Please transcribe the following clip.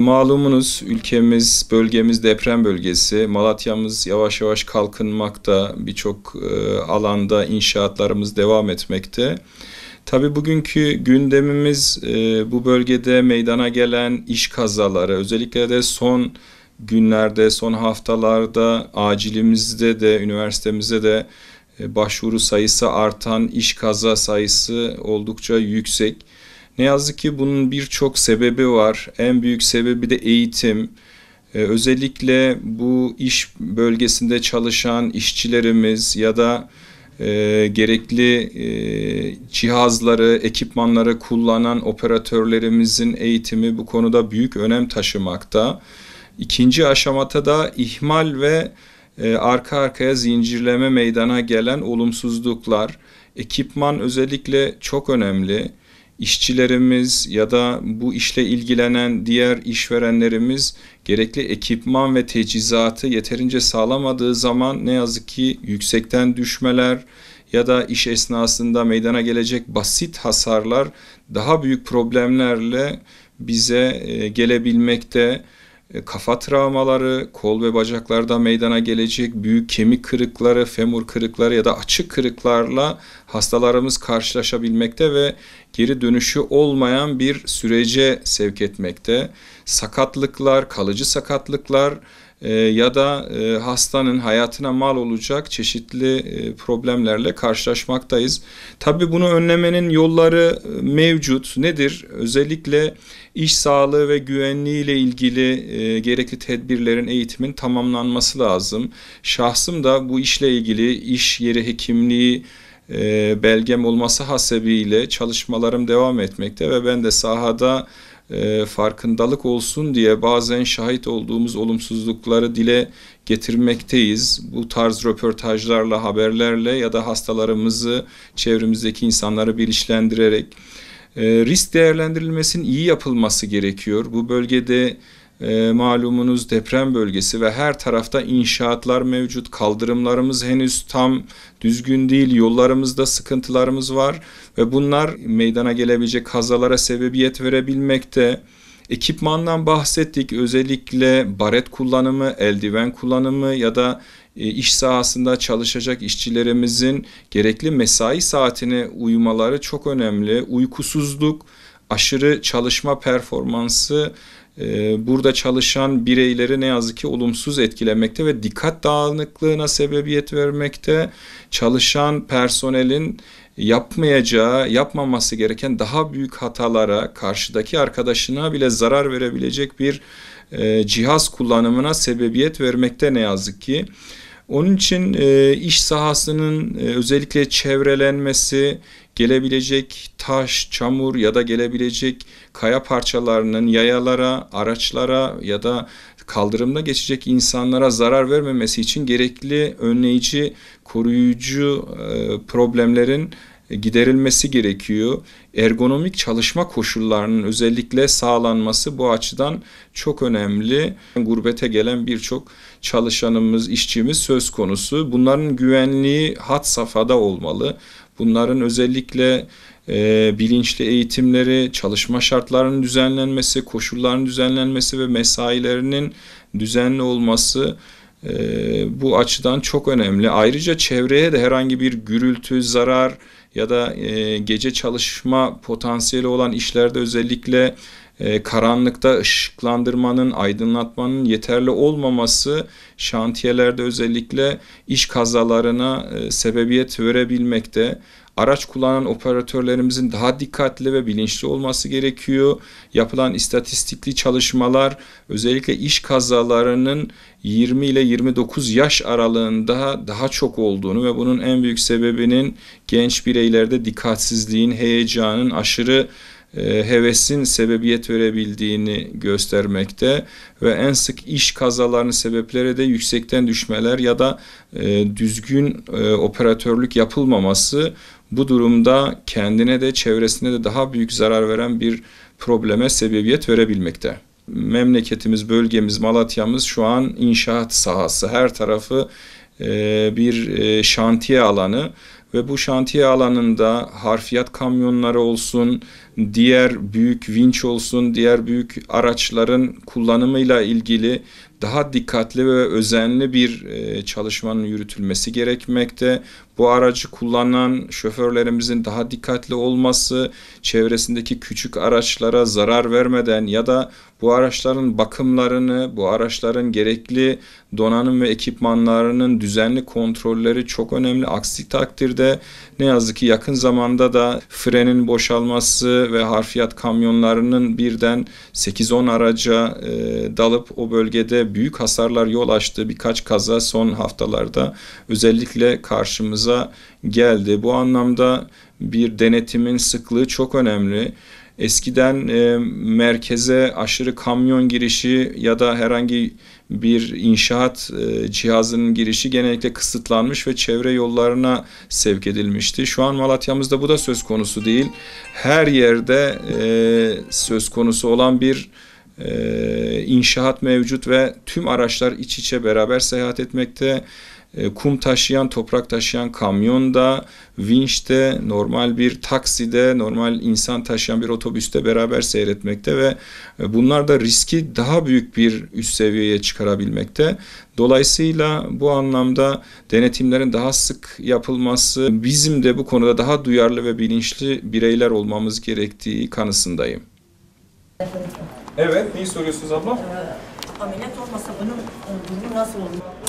Malumunuz ülkemiz, bölgemiz deprem bölgesi. Malatya'mız yavaş yavaş kalkınmakta. Birçok alanda inşaatlarımız devam etmekte. Tabii bugünkü gündemimiz bu bölgede meydana gelen iş kazaları. Özellikle de son günlerde, son haftalarda acilimizde de, üniversitemizde de başvuru sayısı artan, iş kaza sayısı oldukça yüksek. Ne yazık ki bunun birçok sebebi var. En büyük sebebi de eğitim. Özellikle bu iş bölgesinde çalışan işçilerimiz ya da gerekli cihazları, ekipmanları kullanan operatörlerimizin eğitimi bu konuda büyük önem taşımakta. İkinci aşamada da ihmal ve arka arkaya zincirleme meydana gelen olumsuzluklar. Ekipman özellikle çok önemli. İşçilerimiz ya da bu işle ilgilenen diğer işverenlerimiz gerekli ekipman ve teçhizatı yeterince sağlamadığı zaman ne yazık ki yüksekten düşmeler ya da iş esnasında meydana gelecek basit hasarlar daha büyük problemlerle bize gelebilmekte. Kafa travmaları, kol ve bacaklarda meydana gelecek büyük kemik kırıkları, femur kırıkları ya da açık kırıklarla hastalarımız karşılaşabilmekte ve geri dönüşü olmayan bir sürece sevk etmekte. Sakatlıklar, kalıcı sakatlıklar ya da hastanın hayatına mal olacak çeşitli problemlerle karşılaşmaktayız. Tabii bunu önlemenin yolları mevcut. Nedir? Özellikle iş sağlığı ve güvenliği ile ilgili gerekli tedbirlerin, eğitimin tamamlanması lazım. Şahsım da bu işle ilgili iş yeri hekimliği belgem olması hasebiyle çalışmalarım devam etmekte ve ben de sahada farkındalık olsun diye bazen şahit olduğumuz olumsuzlukları dile getirmekteyiz. Bu tarz röportajlarla, haberlerle ya da hastalarımızı, çevremizdeki insanları bilinçlendirerek risk değerlendirilmesinin iyi yapılması gerekiyor. Bu bölgede malumunuz deprem bölgesi ve her tarafta inşaatlar mevcut. Kaldırımlarımız henüz tam düzgün değil. Yollarımızda sıkıntılarımız var ve bunlar meydana gelebilecek kazalara sebebiyet verebilmekte. Ekipmandan bahsettik. Özellikle baret kullanımı, eldiven kullanımı ya da iş sahasında çalışacak işçilerimizin gerekli mesai saatine uymaları çok önemli. Uykusuzluk, aşırı çalışma performansı burada çalışan bireyleri ne yazık ki olumsuz etkilemekte ve dikkat dağınıklığına sebebiyet vermekte. Çalışan personelin yapmaması gereken daha büyük hatalara, karşıdaki arkadaşına bile zarar verebilecek bir cihaz kullanımına sebebiyet vermekte ne yazık ki. Onun için iş sahasının özellikle çevrelenmesi, gelebilecek taş, çamur ya da gelebilecek kaya parçalarının yayalara, araçlara ya da kaldırımda geçecek insanlara zarar vermemesi için gerekli önleyici, koruyucu problemlerin giderilmesi gerekiyor. Ergonomik çalışma koşullarının özellikle sağlanması bu açıdan çok önemli. Gurbete gelen birçok çalışanımız, işçimiz söz konusu. Bunların güvenliği had safhada olmalı. Bunların özellikle bilinçli eğitimleri, çalışma şartlarının düzenlenmesi, koşulların düzenlenmesi ve mesailerinin düzenli olması Bu açıdan çok önemli. Ayrıca çevreye de herhangi bir gürültü, zarar ya da gece çalışma potansiyeli olan işlerde özellikle karanlıkta ışıklandırmanın, aydınlatmanın yeterli olmaması şantiyelerde özellikle iş kazalarına sebebiyet verebilmekte. Araç kullanan operatörlerimizin daha dikkatli ve bilinçli olması gerekiyor. Yapılan istatistikli çalışmalar özellikle iş kazalarının 20 ile 29 yaş aralığında daha çok olduğunu ve bunun en büyük sebebinin genç bireylerde dikkatsizliğin, heyecanın, aşırı hevesin sebebiyet verebildiğini göstermekte ve en sık iş kazalarının sebepleri de yüksekten düşmeler ya da düzgün operatörlük yapılmaması. Bu durumda kendine de çevresine de daha büyük zarar veren bir probleme sebebiyet verebilmekte. Memleketimiz, bölgemiz, Malatya'mız şu an inşaat sahası. Her tarafı bir şantiye alanı ve bu şantiye alanında harfiyat kamyonları olsun, diğer büyük vinç olsun, diğer büyük araçların kullanımıyla ilgili daha dikkatli ve özenli bir çalışmanın yürütülmesi gerekmekte. Bu aracı kullanan şoförlerimizin daha dikkatli olması, çevresindeki küçük araçlara zarar vermeden ya da bu araçların bakımlarını, bu araçların gerekli donanım ve ekipmanlarının düzenli kontrolleri çok önemli. Aksi takdirde ne yazık ki yakın zamanda da frenin boşalması ve harfiyat kamyonlarının birden 8-10 araca dalıp o bölgede büyük hasarlar yol açtığı birkaç kaza son haftalarda özellikle karşımıza geldi. Bu anlamda bir denetimin sıklığı çok önemli. Eskiden merkeze aşırı kamyon girişi ya da herhangi bir inşaat cihazının girişi genellikle kısıtlanmış ve çevre yollarına sevk edilmişti. Şu an Malatya'mızda bu da söz konusu değil. Her yerde söz konusu olan bir inşaat mevcut ve tüm araçlar iç içe beraber seyahat etmekte. Kum taşıyan, toprak taşıyan kamyonda, vinçte, normal bir takside, normal insan taşıyan bir otobüste beraber seyretmekte ve bunlar da riski daha büyük bir üst seviyeye çıkarabilmekte. Dolayısıyla bu anlamda denetimlerin daha sık yapılması, bizim de bu konuda daha duyarlı ve bilinçli bireyler olmamız gerektiği kanısındayım. Evet, neyi soruyorsunuz abla? Ameliyat olmasa bunun durumu nasıl olur?